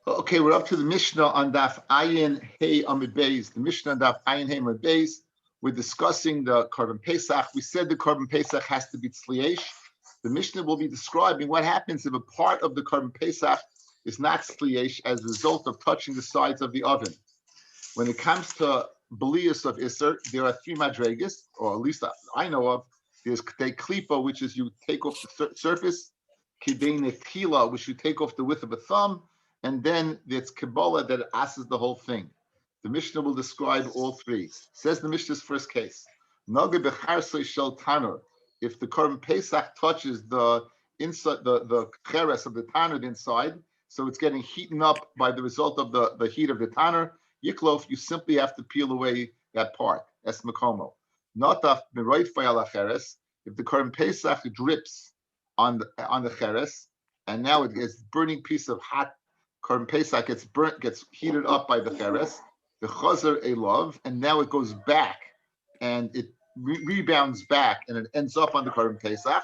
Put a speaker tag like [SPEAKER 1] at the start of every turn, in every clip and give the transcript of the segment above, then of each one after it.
[SPEAKER 1] Okay, we're up to the Mishnah on Daf Ayin Hey Amid Beis. The Mishnah on Daf Ayin Hey Amid Beis. We're discussing the Korban Pesach. We said the Korban Pesach has to be tzliesh. The Mishnah will be describing what happens if a part of the Korban Pesach is not tzliesh as a result of touching the sides of the oven. When it comes to Belius of Isser, there are three madregas, or at least I know of. There's K'dei Klipa, which is you take off the surface, K'dei Netila, which you take off the width of a thumb, and then there's Kabbalah that asks the whole thing. The Mishnah will describe all three. Says the Mishnah's first case. Naga b'charsei shel tanur. If the Korban Pesach touches the inside, the cheres of the tanur inside, so it's getting heated up by the result of the heat of the tanur, Yiklof, you simply have to peel away that part. Es makomo. Notaf b'roitfei ala cheres. If the Korban Pesach drips on the cheres, and now it gets burning piece of hot Korban Pesach gets heated up by the cheres, the chazer elov, and now it goes back, and it rebounds back, and it ends up on the Korban Pesach.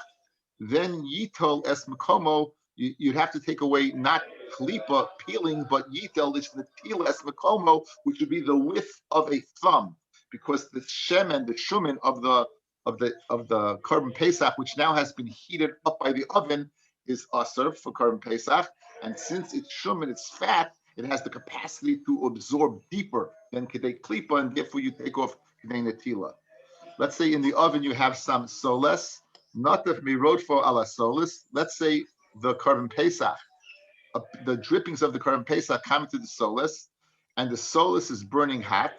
[SPEAKER 1] Then yitol es makomo, you'd have to take away not klipa peeling, but yitel is the til es makomo, which would be the width of a thumb, because the shemen, the shumen of the Korban Pesach, which now has been heated up by the oven, is aser for Korban Pesach. And since it's shumen, it's fat, it has the capacity to absorb deeper than Kedei Klipa, and therefore you take off Kedei Netila. Let's say in the oven you have some soles, not if mirodfo ala soles. Let's say the Korban Pesach, the drippings of the Korban Pesach come to the soles, and the soles is burning hot.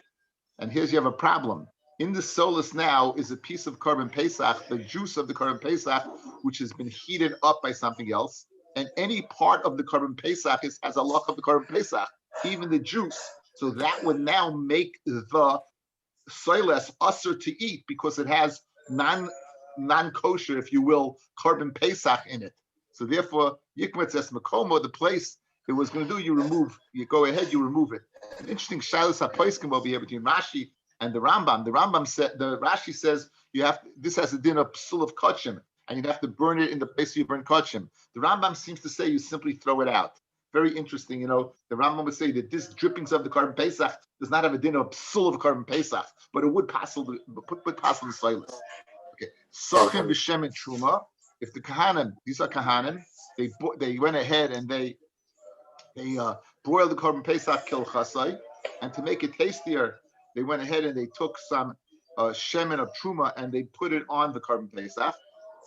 [SPEAKER 1] And here's you have a problem. In the soles now is a piece of Korban Pesach, the juice of the Korban Pesach, which has been heated up by something else. And any part of the Korban Pesach has a loch of the Korban Pesach, even the juice. So that would now make the soiles usher to eat because it has non-kosher, if you will, Korban Pesach in it. So therefore, Yikmetz es Makomo, the place it was going to do, you go ahead, you remove it. An interesting Shalos HaPoiskim will be here between Rashi and the Rambam. The Rambam said, the Rashi says this has a din of psul of kachim, and you'd have to burn it in the place you burn kachim. The Rambam seems to say you simply throw it out. Very interesting, the Rambam would say that this drippings of the Korban Pesach does not have a din of psul of Korban Pesach, but it would passel the silas. Okay, Sochem b'shem and truma. If the kahanim, these are kahanim, they went ahead and they boiled the Korban Pesach kil chasai, and to make it tastier, they went ahead and they took some shemen of truma and they put it on the Korban Pesach.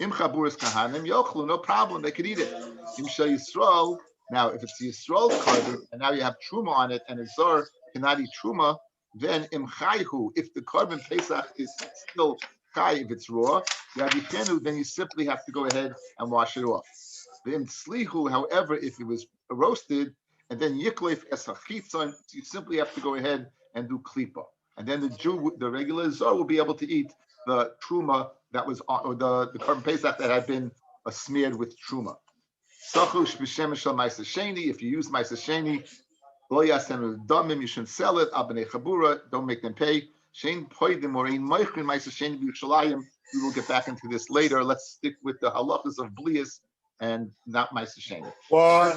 [SPEAKER 1] Im chaburas kahanim yochlu, no problem, they could eat it. Im shel Yisrael, now if it's Yisrael korban and now you have truma on it and a zor cannot eat truma, then im chayhu, if the Korban Pesach is still chai, if it's raw, then you simply have to go ahead and wash it off. The im tzlihu, however, if it was roasted, and then yiklef es hachitzon, you simply have to go ahead and do klipa. And then the regular zor will be able to eat the truma that was on, or the Korban Pesach that had been smeared with truma. Sachush b'shem shel ma'aser sheni. If you use ma'aser sheni, lo yasenu damim, you shouldn't sell it. Al b'nei chabura, don't make them pay. Shein poidim or ein moichrin ma'aser sheni b'Yerushalayim. We will get back into this later. Let's stick with the halachas of blias and not ma'aser sheni.
[SPEAKER 2] Why?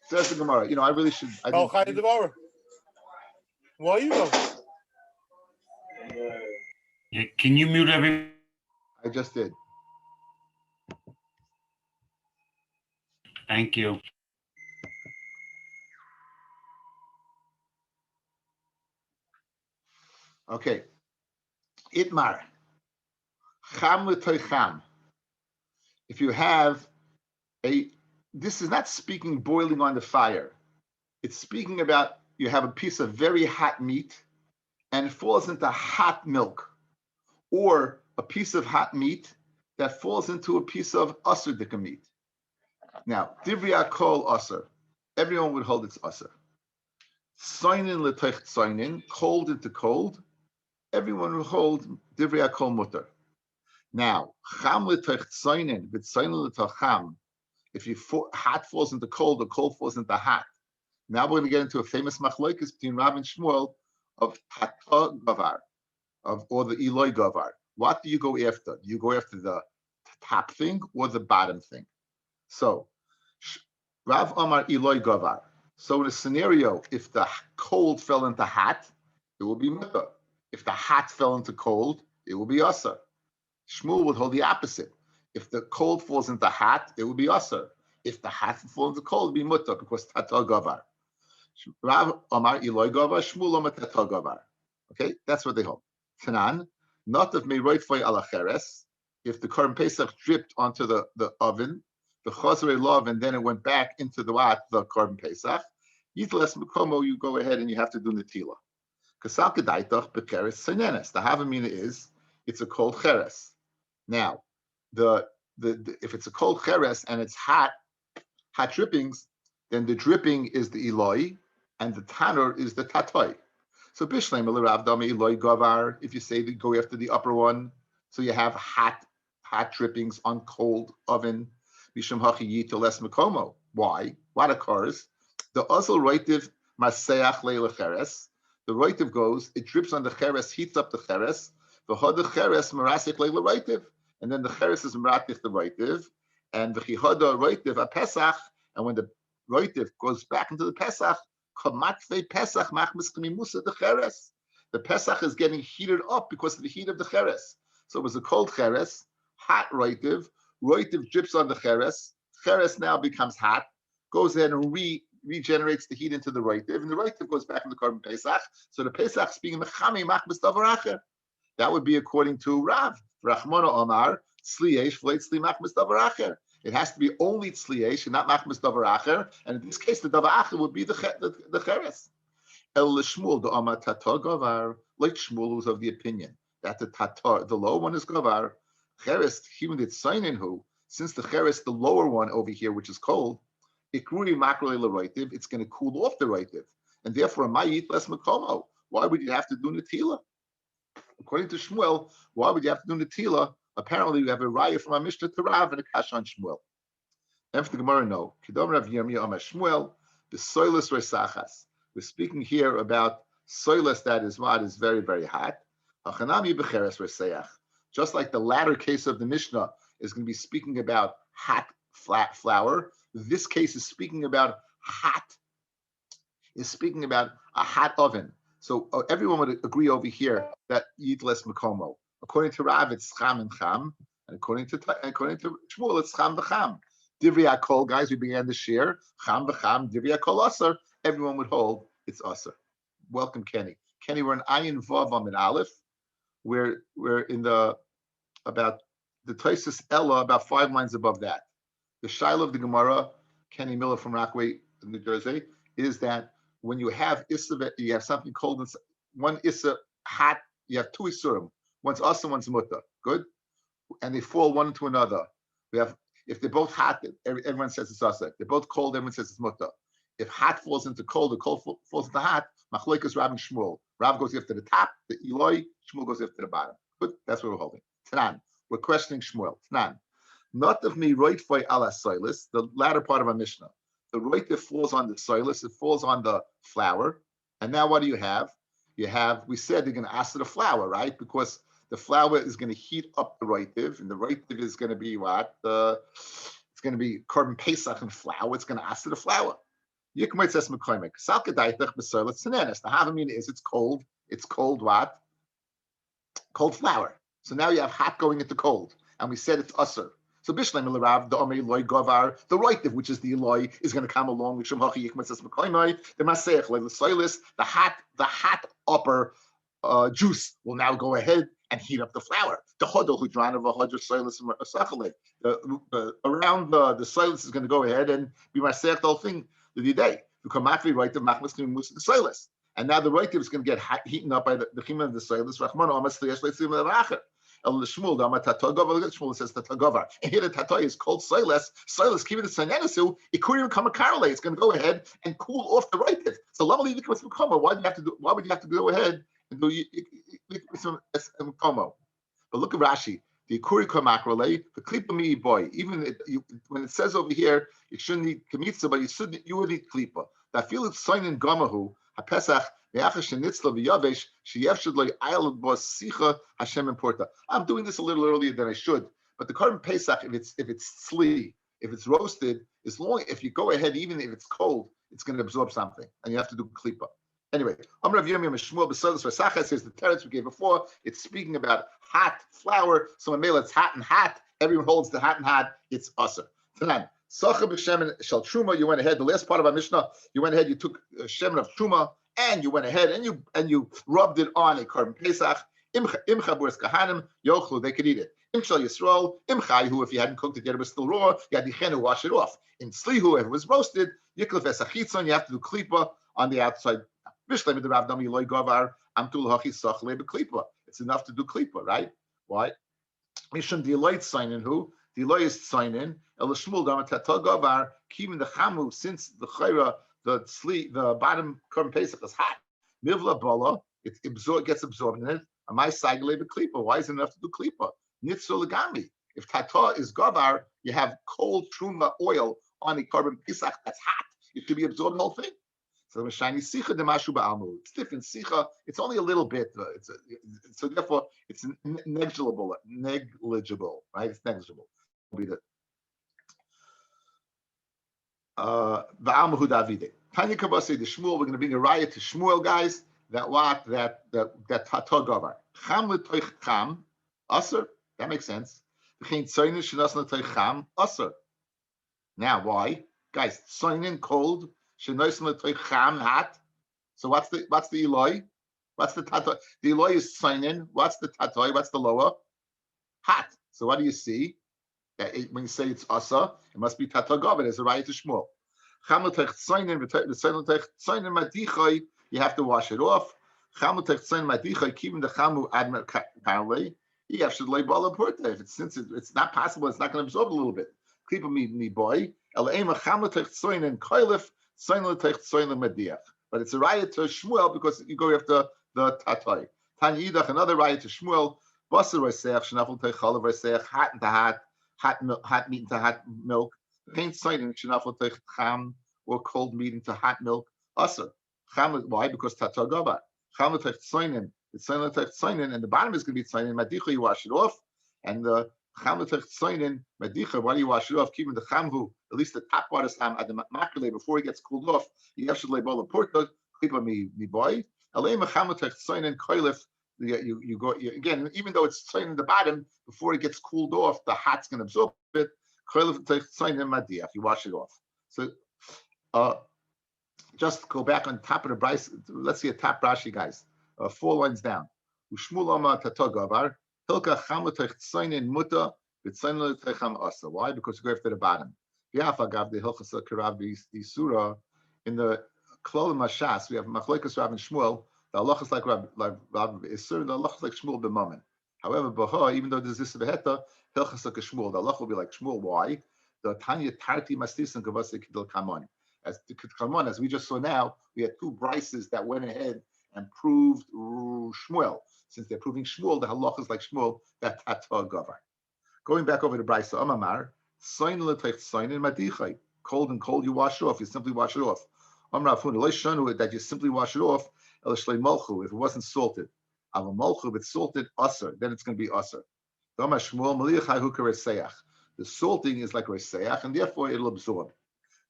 [SPEAKER 1] Says the Gemara. I really should.
[SPEAKER 2] Why you go?
[SPEAKER 3] Yeah, can you mute everyone?
[SPEAKER 1] I just did.
[SPEAKER 3] Thank you.
[SPEAKER 1] Okay. Itmar. Cham l'toicham. If you have this is not speaking boiling on the fire. It's speaking about you have a piece of very hot meat and it falls into hot milk, or a piece of hot meat that falls into a piece of usr dika meat. Now, divrei kol usr, everyone would hold it's usr. Soinin l'toich soinin, cold into cold, everyone would hold divrei kol mutter. Now, cham l'toich soinin, but soinin l'toich cham, if hot falls into cold or cold falls into hot. Now we're going to get into a famous machlokes between Rav and Shmuel of Hata Gavar, or the Eloi Gavar. What do you go after? Do you go after the top thing or the bottom thing? So, Rav Amar Eloi Gavar. So in a scenario, if the cold fell into hot, it will be mutter. If the hot fell into cold, it will be asar. Shmuel would hold the opposite. If the cold falls into hot, it will be asar. If the hot falls into cold, it will be mutter because tata gavar. Rav Omar Eloi gavar, Shmuel Omar tata gavar. Okay, that's what they hold. Tanan, not of meiroitfoi alacheres. If the Korban Pesach dripped onto the oven, the chazrei love, and then it went back into the Korban Pesach, yitles mekomo, you go ahead and you have to do netila. Kasal kedaitach bekeres senenes. The havamina is it's a cold cheres. Now, the if it's a cold cheres and it's hot drippings, then the dripping is the Eloi and the tanur is the tatoi. So bishleim l'rav dami Eloi gavar. If you say that go after the upper one, so you have hot drippings on cold oven. Mishum hachi yita les mekomo. Why? What occurs? The azal roitiv maseach leila cheres. The roitiv goes, it drips on the cheres, heats up the cheres. The hoda cheres marasik leila roitiv, and then the cheres is maratich the roitiv, and the chihoda roitiv a pesach. And when the roitiv goes back into the pesach, kamatve pesach machmis kamimusa the cheres. The pesach is getting heated up because of the heat of the cheres. So it was a cold cheres, hot roitiv drips on the cheres now becomes hot, goes in and regenerates the heat into the roitiv, and the roitiv goes back in the Korban Pesach. So the Pesach is being mechami machmis davar acher. That would be according to Rav. Rachmana Omar, Tzliesh v'leit tzli machmis davar acher. It has to be only tzliesh and not machmis davar acher. And in this case, the davar acher would be the cheres. El Shmuel the Omar tatar gavar, like Shmuel was of the opinion that the tatar, the lower one is gavar. Cheres, even the tzainin who, since the cheres, the lower one over here, which is cold, ikruri makroi l'roitiv, it's going to cool off the roitiv, and therefore mayit less makomo. Why would you have to do netila? According to Shmuel, why would you have to do netila? Apparently, you have a raya from a Mishnah to Rav and a kash on Shmuel. And for the Gemara, no. Kidom Rav Yirmiyah Amar Shmuel, the soilus resachas. We're speaking here about soilus that is what is very, very hot. Hachanami becheres reseach. Just like the latter case of the Mishnah is going to be speaking about hot flat flour, this case is speaking about a hot oven. So everyone would agree over here that yitles makomo. According to Rav, it's cham and cham, and according to Shmuel, it's cham v'cham. Divrei kol, guys, we began this year. Cham v'cham, divrei kol aser. Everyone would hold it's aser. Welcome, Kenny. Kenny, we're in Ayin Vav Amid Aleph. We're in about the Taisus Ella, about 5 lines above that. The Shiloh of the Gemara, Kenny Miller from Rockaway, New Jersey, is that when you have Issa, you have something cold and one Issa hot, you have 2 Isurim. One's Asa, one's Mutta. Good? And they fall one into another. We have, if they're both hot, everyone says it's Asa. If they're both cold, everyone says it's Mutta. If hot falls into cold, or cold falls into hot, Machloikas Rav and Shmuel. Rav goes after the top, the Eloi, Shmuel goes after the bottom. Good? That's what we're holding. Tanan. We're questioning Shmuel. Tanan. Not of me roitfoi ala soilus, the latter part of our Mishnah. The roit that falls on the soilus, it falls on the flour. And now what do you have? You have, we said they're going to ask the flour, right? Because the flour is going to heat up the roitiv, and the roitiv is going to be what? It's going to be Korban Pesach and flour. It's going to ask the flour. The havamina is it's cold. It's cold what? Cold flour. So now you have hot going into cold. And we said it's usr. So Bishleim Rav, the Omer Eloi Govar, the roitiv, which is the Eloi, is going to come along with Shemhachi Yikmatzas Mekoimai, the Maseach, like the soilus, the hot upper juice will now go ahead and heat up the flour. The Hodol Hudran of a Hodr soilus and Sachale. Around the soilus is going to go ahead and be Maseach the whole thing the day. The Kamatvi roitiv Machmas to Musa the soilus. And now the roitiv is going to get heaten up by the chima of the soilus. Rahman Omas Liyash Leitzim Levacher. Shmuel, the Shmuel says the Tagavar. And here the Tatoi is called soilus. Soilus, keep it to Sanenisu, it couldn't even come a Karale. It's going to go ahead and cool off the roitiv. So Lamali becomes Mukoma. Why would you have to go ahead and do Mukoma? But look at Rashi. The Ikuri Kamakrale, the Klipa Mi boy. Even when it says over here, you shouldn't need Kamitza, but you would need Klipa. That feel it's sign in Gamahu, HaPesach. I'm doing this a little earlier than I should, but the Korban Pesach, if it's tzli, if it's roasted, if you go ahead, even if it's cold, it's going to absorb something, and you have to do klipa. Anyway, Rabbi Yomi Shmuel Besodas Rasachas says the teretz we gave before. It's speaking about hot flour. So when it's hot and hot, everyone holds the hot and hot. It's usher. Tanan Sacha b'shemen shel truma. You went ahead. The last part of our Mishnah, you went ahead. You took shemen of truma, and you went ahead and you rubbed it on a korban pesach. Imcha buris kahanim yochlu. They could eat it. Imshal Yisrael, imchayhu, if you hadn't cooked it yet, it was still raw, you had to wash it off. In slihu, if it was roasted, yiklef esachitzon, you have to do klipa on the outside. It's enough to do klipa, right? Why? Mishum delight sign in who? Deloy is sign in. Elishmul dama tatal gavar, keeping the chamu, since the chayra, the bottom korban pesach is hot. Mivla bala, it gets absorbed in it. Amai saigale klipa. Why is it enough to do klipa? Nitzul legami. If tata is gavar, you have cold truma oil on the korban pesach that's hot. It should be absorbed the whole thing. So shiny sicha de mashu ba'almu. It's different sicha. It's only a little bit. So therefore, it's negligible. Negligible, right? It's negligible. Be the ba'almu davide. Tanya kabase the Shmuel. We're going to bring a riot to Shmuel, guys. That tata gavar. Cham letoich cham aser. That makes sense. Now, why, guys? Soinin cold. Hot. So what's the Eloi? What's the tatoi? The Eloi is signing. What's the tatoi? What's the lower? Hot. So what do you see? When you say it's asa, it must be tatagav. There's a right to Shmuel. You have to wash it off. Keeping the chamu admir. Since it's not possible, it's not going to absorb a little bit. Keep me boy. But it's a riot to Shmuel because you go after the tatoi. Tanya Yidach, another riot to Shmuel. Basar reseach, shenafel teichalav reseach, hot into hot meat into hot milk. Paint signing shenafel teich cham, or cold meat into hot milk. Asar. Cham, why? Because tatoi gava. Cham teich tzoinin. It's tzoinin teich tzoinin, and the bottom is going to be tzoinin. Madicha, you wash it off, and the cham teich tzoinin madicha. Why do you wash it off? Keeping the chamhu. At least the top part is time at the makule before he gets cooled off. You have to label the porta. Klipa me boy. Alei mechamatech tzoinin koilif. You go again. Even though it's tzoinin in the bottom, before it gets cooled off, the hot's going to absorb it. Koilif tzoinin madiach. You wash it off. So, just go back on top of the Bryce. Let's see a top Rashi, guys. 4 lines down. Ushmul ama tatagavar hilka chamatech tzoinin muta v'tzoinin techam asa. Why? Because you go after the bottom. In the Klolim Mashas, we have Machlokes Rav and Shmuel. The halacha is like Rav Isur. The halacha is like Shmuel b'momen. However, Baha, even though there's this beheta, hilchas like Shmuel. The halacha will be like Shmuel. Why? The Tanya Tarti Mastis and Kavase Kidel Kamon. As we just saw now, we had 2 brises that went ahead and proved Shmuel. Since they're proving Shmuel, the halacha is like Shmuel. That Tata Gavar. Going back over to Brisa Amamar. Cold and cold, you wash it off. You simply wash it off. That you simply wash it off. If it wasn't salted, if it's salted, usr, then it's going to be usr. The salting is like reseach, and therefore it'll absorb. It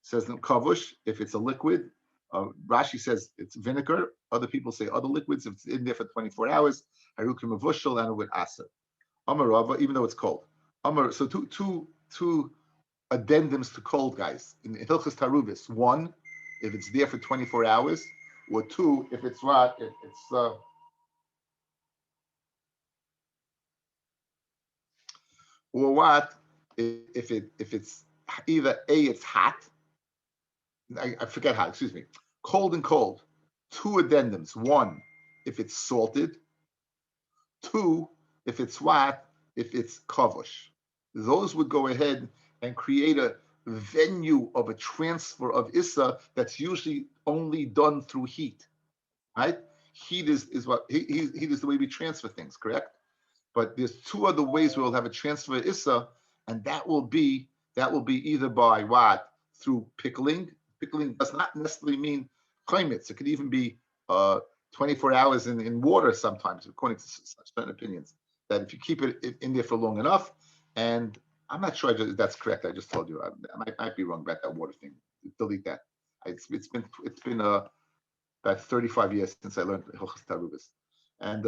[SPEAKER 1] says in kavush, if it's a liquid, Rashi says it's vinegar. Other people say other liquids. If it's in there for 24 hours, harukim avushal, and it would asr. Amarava, even though it's cold. So two addendums to cold, guys. In Hilchas Taruvis, 1, if it's there for 24 hours, or 2, if it's what? If it's or what? If it's either A, it's hot. I forget how. Excuse me. Cold and cold. 2 addendums. 1, if it's salted. 2, if it's what? If it's kavush. Those would go ahead and create a venue of a transfer of Issa that's usually only done through heat, right? Heat is what heat is the way we transfer things, correct? But there's 2 other ways we'll have a transfer of Issa, and that will be either by what? Through pickling. Pickling does not necessarily mean climates. It could even be 24 hours in water sometimes, according to certain opinions. That if you keep it in there for long enough, and I'm not sure that's correct. I just told you. I might be wrong about that water thing. Delete that. It's been about 35 years since I learned Hilchos Tarubis, and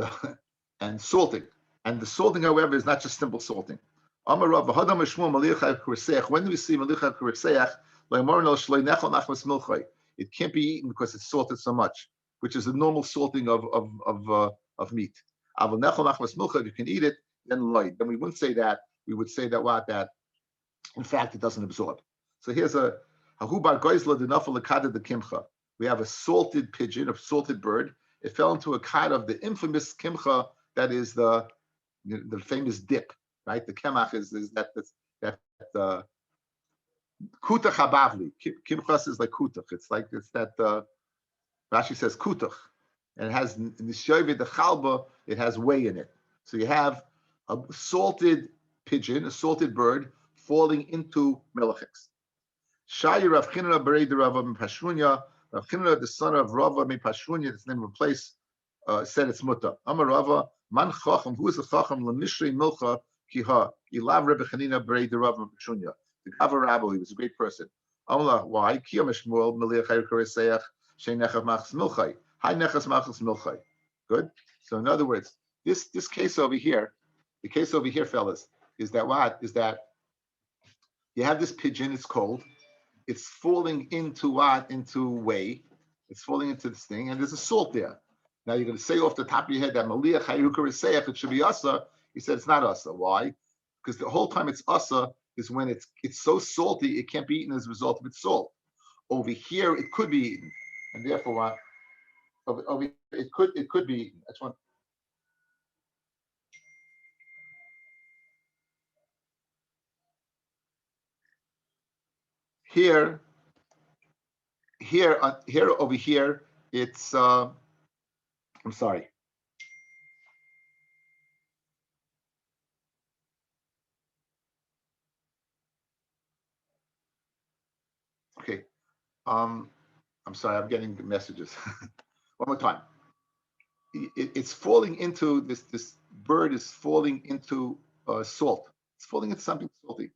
[SPEAKER 1] and salting. And the salting, however, is not just simple salting. Amar Rav, v'hadam mishmua malicha kureseach. When do we see malicha kureseach? It can't be eaten because it's salted so much, which is the normal salting of meat. If you can eat it, then loy. Then we wouldn't say that. We would say that in fact it doesn't absorb. So here's a hahubar goizla denafal lekada de kimcha. We have a salted pigeon, a salted bird. It fell into a kad of the infamous kimcha, that is the famous dip, right? The kemach is that kutach habavli. Kimchas is like kutach. It's that Rashi says kutach, and it has in the shoyve the chalba. It has whey in it. So you have a salted pigeon, a salted bird, falling into melachiks. Shayi Rav Chinna berei de Rava Mipashrunya. Rav Chinna, the son of Rava Mipashrunya, that's the name of a place, said it's muta. Amar Rava, man chacham, who is a chacham, lemishrei milcha kiha. Ilav Rebbe Chanina berei de Rava Mipashrunya. The Gava Rabbi, he was a great person. Amar, why? Kiyam Shmuel Meliach Hayukareseach Shei Nechas Machas Milchai. Hai Nechas Machas Milchai. Good. So in other words, this case over here, the case over here, fellas, is that what? Is that you have this pigeon, it's cold, it's falling into what? Into whey. It's falling into this thing, and there's a salt there. Now you're going to say off the top of your head that Maliach Hayukareseach, it should be asa. He said it's not asa. Why? Because the whole time it's asa is when it's so salty it can't be eaten as a result of its salt. Over here it could be eaten, and therefore what? Over it could be eaten. That's one. Here over here it's I'm sorry. Okay. I'm sorry, I'm getting messages. One more time. It's falling into this bird is falling into salt. It's falling into something salty,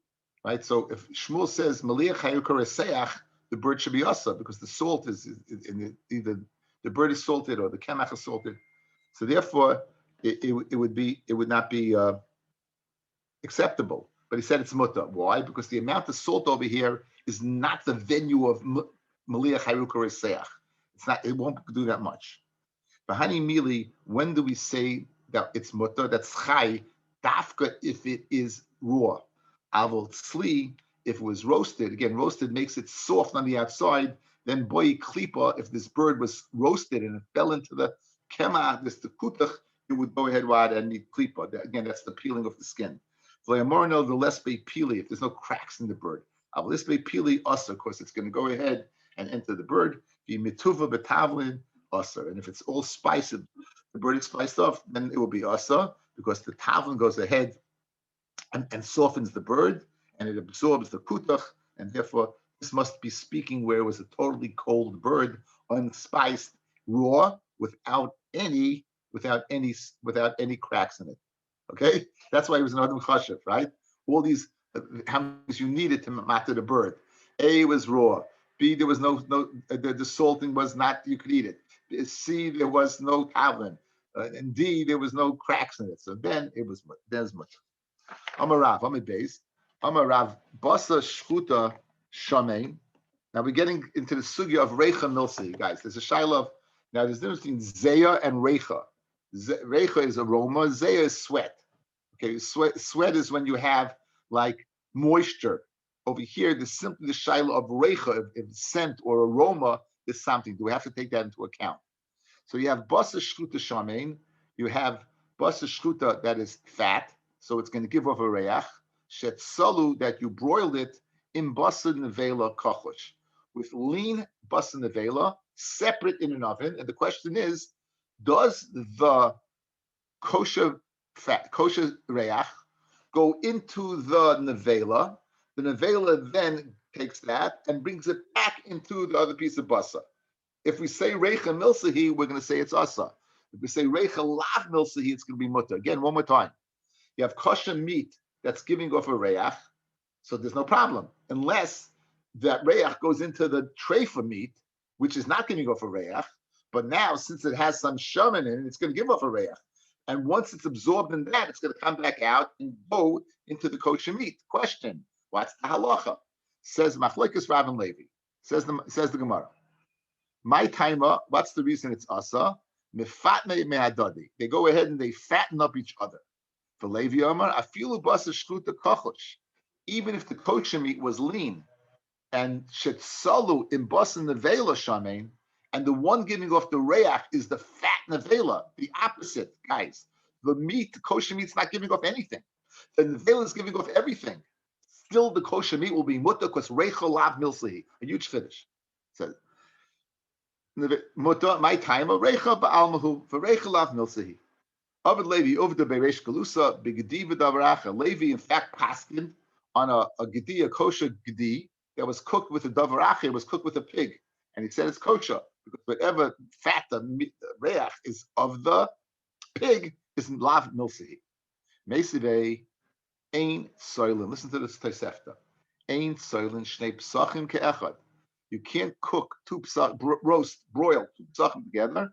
[SPEAKER 1] right? So if Shmuel says Maliach Hayukareseach, the bird should be asa because the salt is in either the bird is salted or the kemach is salted. So therefore, it would not be acceptable. But he said it's muta. Why? Because the amount of salt over here is not the venue of Maliach Hayukareseach. It's not. It won't do that much. Bahani mili, when do we say that it's mutter? That's chai, dafka if it is raw. Avol tzli, if it was roasted. Again, roasted makes it soft on the outside. Then boy klipa, if this bird was roasted and it fell into the kema, this the kutach, it would go ahead and need klipa. Again, that's the peeling of the skin. V'yamorno the lesbe pili, if there's no cracks in the bird. Avol lesbe pili asa, of course, it's going to go ahead and enter the bird. V'mituva betavlin. Asa. And if it's all spiced, the bird is spiced off, then it will be asa because the tavlin goes ahead and softens the bird and it absorbs the kutach, and therefore this must be speaking where it was a totally cold bird, unspiced, raw, without any cracks in it. Okay, that's why it was an adam chashiv, right? All these how much you needed to matter the bird. A was raw. B, there was no the salting was not, you could eat it. C, there was no tavlin, and D, there was no cracks in it. So then there's much. Amarav, base. Amarav, basa shchuta shamein. Now we're getting into the sugya of reicha milsi, guys. There's a shaila of, now there's a difference between zeya and reicha. Reicha is aroma, zeya is sweat. Okay, sweat is when you have like moisture. Over here, there's simply the shaila of reicha, if scent or aroma is something. Do we have to take that into account? So you have basa shchuta shamein, you have basa shchuta that is fat, so it's going to give off a reach. Shetsalu, that you broiled it in basa nevela kachush, with lean basa nevela, separate in an oven. And the question is, does the kosher reach go into the nevela? The nevela then takes that and brings it back into the other piece of basa. If we say reicha milsahi, we're going to say it's asa. If we say reicha lav milsahi, it's going to be mutter. Again, one more time. You have kosher meat that's giving off a reach, so there's no problem, unless that reach goes into the treifa meat, which is not giving off a reach, but now since it has some shaman in it, it's going to give off a reach. And once it's absorbed in that, it's going to come back out and go into the kosher meat. Question: what's the halacha? Says Machlokes Rav and Levi. Says the Gemara. My timer. What's the reason it's asa? Mefatne me'adadi. They go ahead and they fatten up each other. For Levi Omar, afilu basa shluta kochosh. Even if the kosher meat was lean and shetsalu in basan nevela shamein, and the one giving off the reach is the fat nevela, the opposite, guys. The meat, the kosher meat's not giving off anything. The nevela is giving off everything. Still, the kosher meat will be mutter because reicha lav milsehi, a huge finish. So, mutter, my time, reicha ba'almahu, for reicha lav milsehi. Ovid Levi, over the Beresh Galusa, Bigadi v'davaracha. Levi, in fact, paskined on a gedi, a kosher gedi, that was cooked with a davaracha, it was cooked with a pig. And he said it's kosher, because whatever fat, the reach is of the pig, is lav milsehi. Mesivei, ein soilin. Listen to this Tosefta. Ein soilin shnei psachim ke'echad. You can't cook two broil two psachim together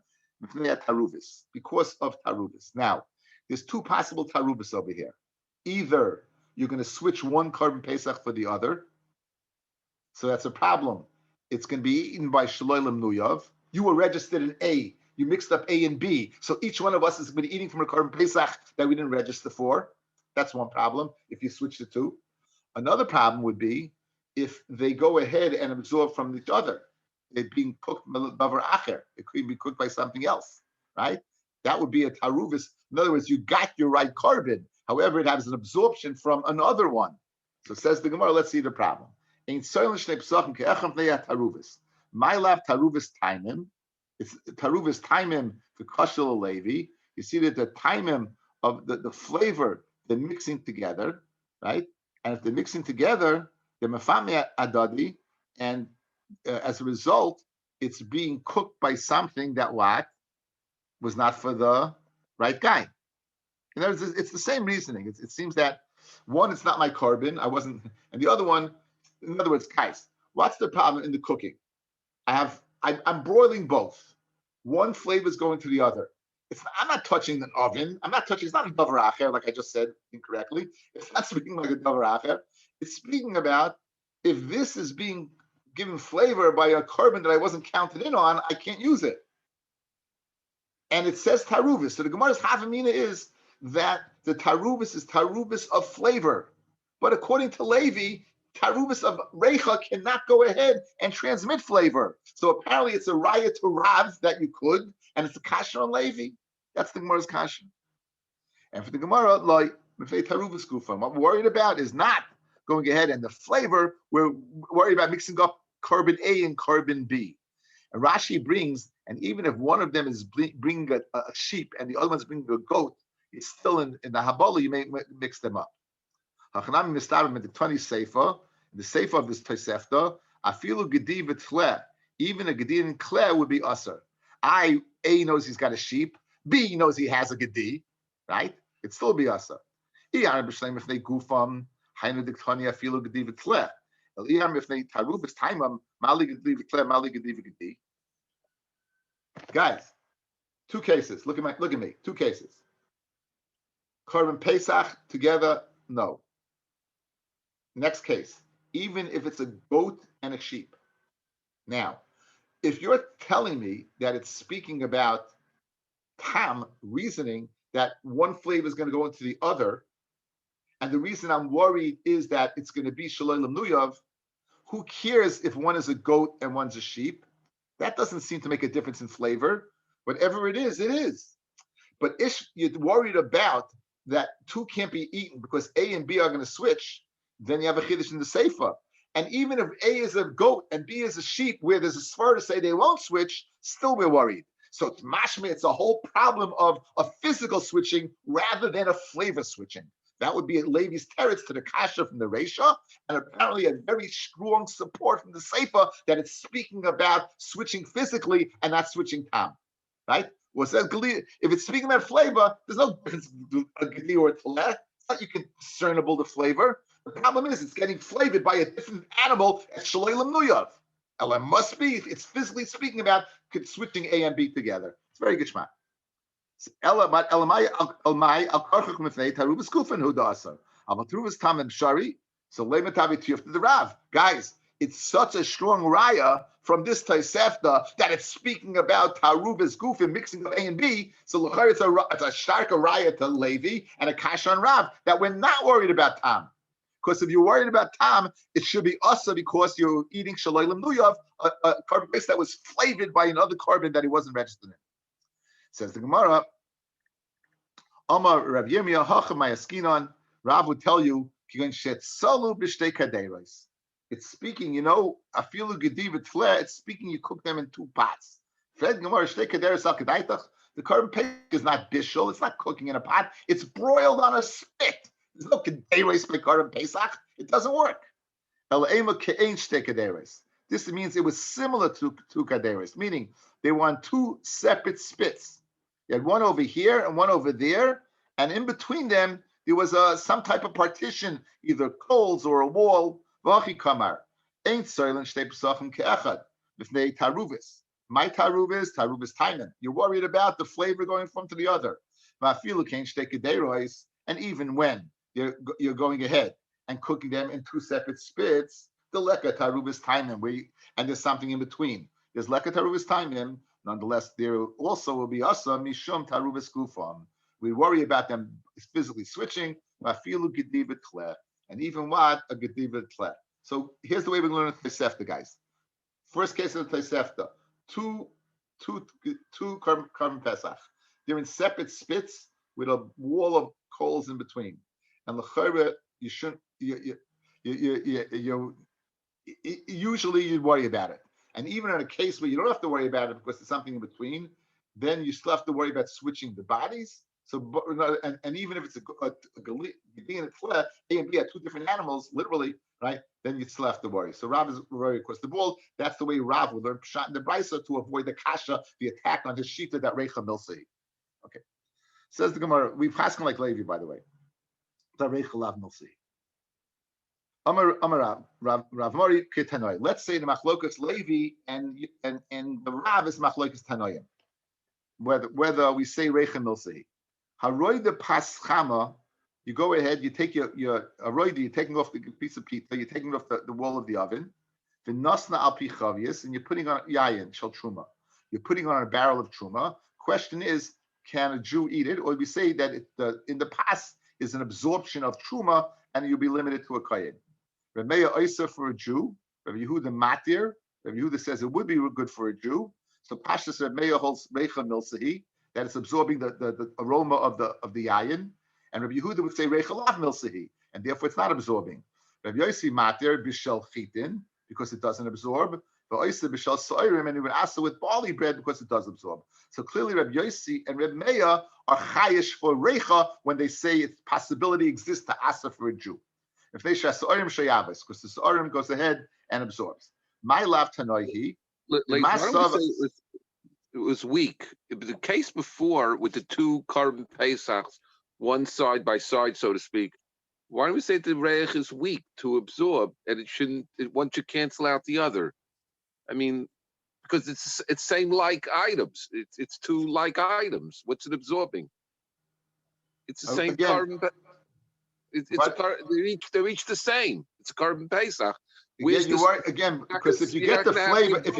[SPEAKER 1] because of taruvis. Now, there's two possible taruvis over here. Either you're going to switch one korban pesach for the other, so that's a problem. It's going to be eaten by shalolim nuyav. You were registered in A. You mixed up A and B, so each one of us is going to be eating from a korban pesach that we didn't register for. That's one problem. If you switch the two, another problem would be if they go ahead and absorb from each other. They're being cooked davar acher. It could be cooked by something else, right? That would be a taruvis. In other words, you got your right korban. However, it has an absorption from another one. So says the Gemara. Let's see the problem. Ein soilin shnei psachim ke'echad v'nei taruvis. My lav taruvis taimim. It's taruvis taimim for kashel levi. You see that the taimim of the flavor, they're mixing together, right? And if they're mixing together, they're mefame adadi, and as a result, it's being cooked by something that was not for the right guy. In other words, it's the same reasoning. It seems that one, it's not my korban, I wasn't, and the other one, in other words, guys, what's the problem in the cooking? I'm broiling both. One flavor is going to the other. I'm not touching the oven. It's not a davar acher, like I just said incorrectly. It's not speaking like a davar acher. It's speaking about if this is being given flavor by a korban that I wasn't counted in on, I can't use it. And it says taruvis. So the Gemara's havamina is that the taruvis is taruvis of flavor. But according to Levi, taruvis of reicha cannot go ahead and transmit flavor. So apparently it's a raya to Rav that you could, and it's a kasha on Levi. That's the Gemara's kasha. And for the Gemara, like taruvis kufa, what we're worried about is not going ahead and the flavor. We're worried about mixing up korban A and korban B. And Rashi brings, and even if one of them is bringing a sheep and the other one's bringing a goat, it's still in the Habala, you may mix them up. Hachanami mistabim in the 20 sefer, the sefer of this Tosefta, afilu gedi v'tleh, even a gedi and kleh would be usher. A knows he's got a sheep, B knows he has a gedi, right? It'd still be usher. If they gufam, hainu diktani afilu gedi v'tleh. Guys, two cases. Look at me. Two cases. Korban Pesach together, no. Next case. Even if it's a goat and a sheep. Now, if you're telling me that it's speaking about tam, reasoning that one flavor is going to go into the other, and the reason I'm worried is that it's going to be shalom nuyav. Who cares if one is a goat and one's a sheep? That doesn't seem to make a difference in flavor. Whatever it is, it is. But if you're worried about that two can't be eaten because A and B are going to switch, then you have a chiddush in the sefer. And even if A is a goat and B is a sheep, where there's a svar to say they won't switch, still we're worried. So it's mashma, it's a whole problem of a physical switching rather than a flavor switching. That would be Levi's teretz to the kasha from the Reisha, and apparently a very strong support from the Sefer that it's speaking about switching physically and not switching tam, right? Well, it says if it's speaking about flavor, there's no difference between a gedi or a teleh. It's not you can discernible the flavor. The problem is it's getting flavored by a different animal at Shalolim Nuyav. Ella must be, it's physically speaking about switching A and B together. It's very good shma. Ella Elamai Almai Al Karchuk Mifnei Tarubas Kufan Hudasa. Abatrubas Tam and Shari. So Lematavi Tiyuf to the Rav. Guys, it's such a strong raya from this Tosefta that it's speaking about Tarubas Kufan mixing of A and B. So it's a starker raya to Levi and a Kash on Rav that we're not worried about Tam. Because if you're worried about Tam, it should be Asa because you're eating Shalolim Nuyav, a carbon base that was flavored by another carbon that he wasn't registered in. Says the Gemara, Amar Rav Yirmiyah Hacham Mayaskinon, Rav would tell you, it's speaking, Afilu Gediv Tle, it's speaking, you cook them in two pots. The carbon paste is not bishul, it's not cooking in a pot, it's broiled on a spit. There's no kederes by carbon pesach. It doesn't work. This means it was similar to kederes, meaning they were on two separate spits. You had one over here and one over there, and in between them there was some type of partition, either coals or a wall. My taruvis taimen. You're worried about the flavor going from to the other. And even when you're going ahead and cooking them in two separate spits, the leka tarubis taimim, and there's something in between. There's leka tarubis taimim. Nonetheless, there also will be asa mishum tarubis gufam. We worry about them physically switching. And even what a gediva tle. So here's the way we're going to learn the Tosefta, guys. First case of the Tosefta, two carbon pesach. They're in separate spits with a wall of coals in between. And l'chayre, you shouldn't. Usually you'd worry about it. And even in a case where you don't have to worry about it because there's something in between, then you still have to worry about switching the bodies. So, and even if it's a A and B are two different animals, literally, right? Then you still have to worry. So Rav is worried across the ball. That's the way Rav would learn Pshat in the Brisa to avoid the kasha, the attack on his shita that Reicha Milsei. Okay. Says the Gemara, we've asked him like Levi, by the way. Rav Mori Ketanoi. Let's say the Machlokas Levi and the Rav is Machlokas Tanoim. Whether we say Reicha Milsei. Haroy the paschama, you go ahead, you take your aroidi, you're taking off the piece of pita, you're taking off the wall of the oven, the nasna al pichavius, and you're putting on yayin shel truma. You're putting on a barrel of truma. Question is, can a Jew eat it, or we say that in the past is an absorption of truma, and you'll be limited to a kayin. Remeya oisa for a Jew. Rabbi Yehuda matir. Rabbi Yehuda says it would be good for a Jew. So Pashas Remeya holds reicha milsahi, that it's absorbing the aroma of the yayin, and Rabbi Yehuda would say reichalav milsahi, and therefore it's not absorbing. Rabbi Yossi mater bishel chitin, because it doesn't absorb. But Oysa bishel soirim, and even asa with barley bread, because it does absorb. So clearly Rabbi Yossi and Rabbi Meir are chayish for reicha when they say its possibility exists to asa for a Jew. If they shas soirim shayavas, because the soirim goes ahead and absorbs. My lav tanoihi.
[SPEAKER 2] It was weak. The case before with the two carbon pesachs, one side by side, so to speak. Why don't we say the reich is weak to absorb, and one should cancel out the other? I mean, because it's same like items. It's two like items. What's it absorbing? It's the same again, carbon. They're each the same. It's a carbon pesach.
[SPEAKER 1] Because if you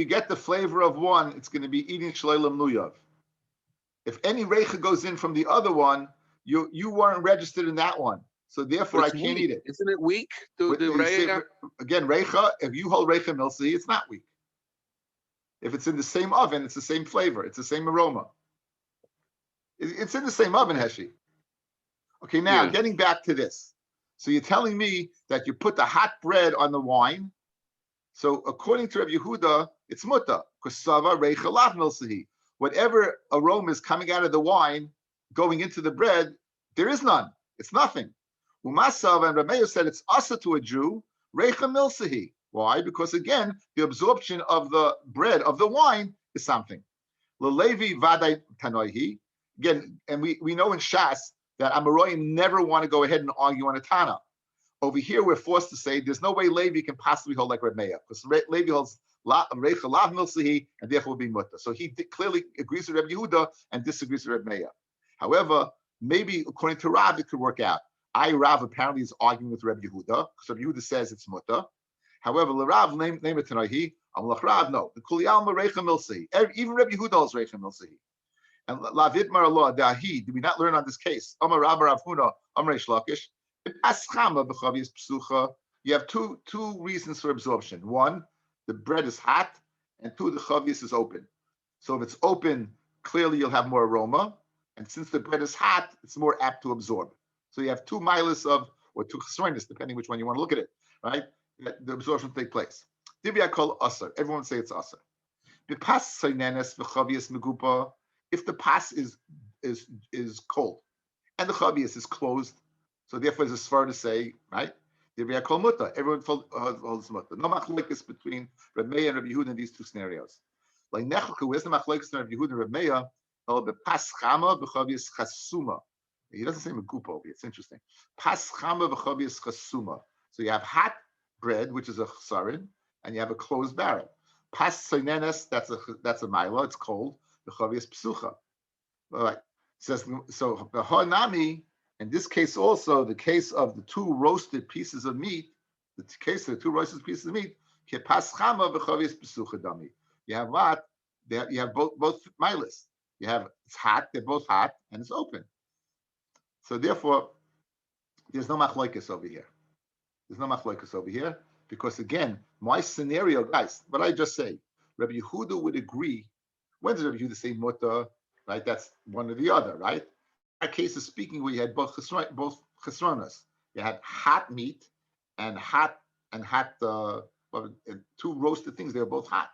[SPEAKER 1] get the flavor of one, it's going to be eating shleilam nuyav. If any reicha goes in from the other one, you weren't registered in that one, so therefore I can't eat it.
[SPEAKER 2] Isn't it weak?
[SPEAKER 1] Again, reicha. If you hold reicha milsi, it's not weak. If it's in the same oven, it's the same flavor, it's the same aroma. It's in the same oven, Heshi. Okay, now getting back to this. So you're telling me that you put the hot bread on the wine. So according to Rabbi Yehuda, it's muta, because sava reichalav milsahi. Whatever aroma is coming out of the wine, going into the bread, there is none. It's nothing. Umasava and Rabbi said it's asa to a Jew, reicha milsahi. Why? Because again, the absorption of the bread, of the wine, is something. Lelevi vaday tanoihi. Again, and we know in Shas that Amoraim never want to go ahead and argue on a Tana. Over here, we're forced to say there's no way Levi can possibly hold like Reb Meir, because Levi holds Reicha Lav Milsahi, and therefore will be Mutta. So he clearly agrees with Reb Yehuda and disagrees with Reb Meir. However, maybe according to Rav, it could work out. Rav apparently is arguing with Reb Yehuda, because Reb Yehuda says it's Mutta. However, Rav name it Tanahi. Amalach Rav, no. The Kuli Alma Reicha Milsahi. Even Reb Yehuda holds Reicha Milsahi. And Lavit Mar Allah Dahi. Did we not learn on this case? Amar Rav Rav Huna Amar Reish Lakish. You have two reasons for absorption. One, the bread is hot, and two, the chavius is open. So if it's open, clearly you'll have more aroma, and since the bread is hot, it's more apt to absorb. So you have two milas of, or two chesroinus, depending which one you want to look at it, right? The absorption will take place. Divya call usar. Everyone say it's usar. If the pas is cold and the chavius is closed, so therefore, it's far to say, right? Everyone holds mutta. No machlokes between Reb Meir and Reb Yehuda in these two scenarios. Like Nechel, where's the machlokes between Reb Yehuda and Reb Meir? Pas chama b'chavius chasuma. He doesn't say megupa over here. It's interesting. Pas chama b'chavius chasuma. So you have hot bread, which is a chasarin, and you have a closed barrel. Pas soinenes, that's a mila. It's cold. B'chavius psucha. All right. Says so. The hanami. In this case also, the case of the two roasted pieces of meat, you have what? You have both milas. You have, it's hot, they're both hot, and it's open. So therefore, there's no machlokes over here. There's no machlokes over here, because again, my scenario, guys, what I just say, Rabbi Yehuda would agree. When does Rabbi Yehuda say mutter? Right, that's one or the other, right? Our case is speaking where you had both chesronas. You had hot meat and hot two roasted things. They were both hot.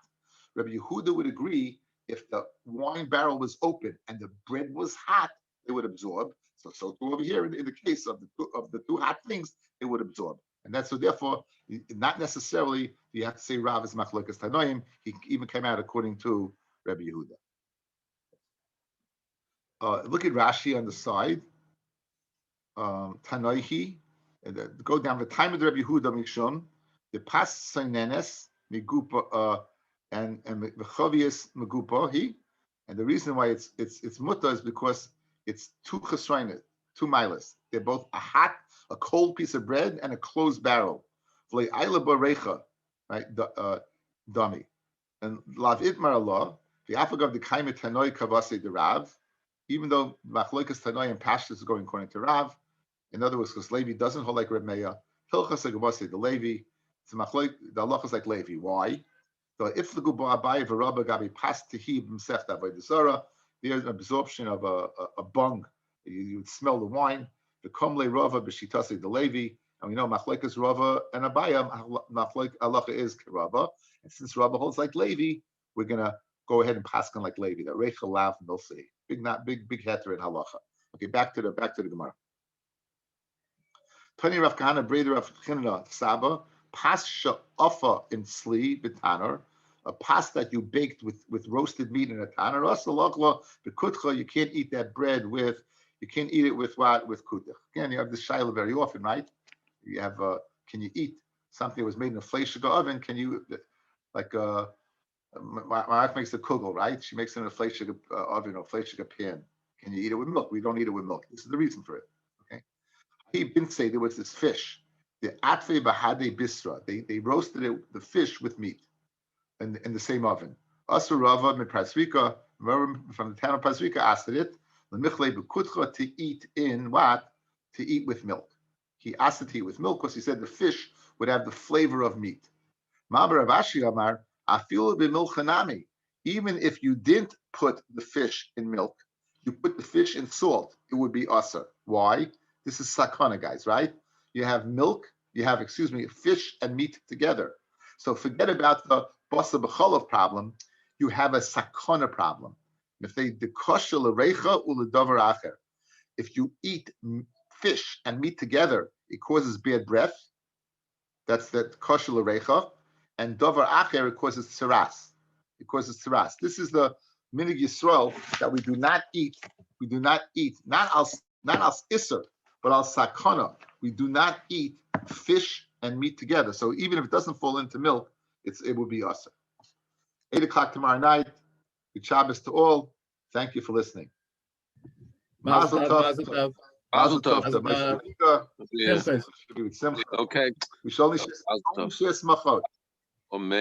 [SPEAKER 1] Rabbi Yehuda would agree if the wine barrel was open and the bread was hot, they would absorb. So over here in the case of the two hot things, they would absorb. And that's so therefore not necessarily you have to say Rav is machlokas tanoim. He even came out according to Rabbi Yehuda. Look at Rashi on the side. Tanoihi, go down the time of the Rabbi Yehuda Mishum, the pas sainenes migupa and mechavius megupa he, and the reason why it's mutta is because it's two chesroinus, two milas. They're both a cold piece of bread and a closed barrel. Right, dummy. And lav itmar Allah, the afagav the kaimet tanoi kavase the Rav. Even though Machlokas Tanoi and Pashtus is going according to Rav, in other words, because Levi doesn't hold like Reb Meir, Hilchas Agavasi the Levi, the halacha is like Levi. Why? So if the Guba Abai v'Rabba Gabi Pas Tehib Msech Avodah Zarah, there's an absorption of a bung. You would smell the wine. The Komle Rava b'Shitasi the Levi, and we know Machlokas Rava and Abaya Machlok halacha is Rava, and since Rava holds like Levi, we're gonna go ahead and paskin like Levi. That Reicha Lav Milsei. Big heter in halacha. Okay, back to the Gemara. Tani Rav Kahana Breder Rav Chinna Saba pas she'ofa in sli b'tanor, a pas that you baked with roasted meat in a tanor. Asalachla b'kutcha, you can't eat that bread with. You can't eat it with what? With kutach. Again, you have this shaila very often, right? You have can you eat something that was made in a fleishiga oven? Can you like my wife makes a kugel, right? She makes it in a fleishiga oven or fleishiga pan. Can you eat it with milk? We don't eat it with milk. This is the reason for it. Okay. He didn't say there was this fish. The atve bahade bisra. They roasted it, the fish with meat in the same oven. Asurava mi Prasvika, from the town of Prasvika, asked it. To eat in what? To eat with milk. He asked it to eat with milk because he said the fish would have the flavor of meat. Mabar Avashi Amar, Afilu b'milk hanami. Even if you didn't put the fish in milk, you put the fish in salt, it would be asar. Why? This is sakana, guys, right? You have milk, fish and meat together. So forget about the basa b'cholov problem. You have a sakana problem. If you eat fish and meat together, it causes bad breath. That's that kosher l'reicha. And davar acher, it causes tziras. This is the minig Yisrael that we do not eat. Not al iser, but al sakana. We do not eat fish and meat together. So even if it doesn't fall into milk, it would be awesome. 8 o'clock tomorrow night. Good Shabbos to all. Thank you for listening. Mazel tov. Mazel tov.
[SPEAKER 2] Yeah. Okay.
[SPEAKER 1] We shall only share smachot.
[SPEAKER 2] Amen.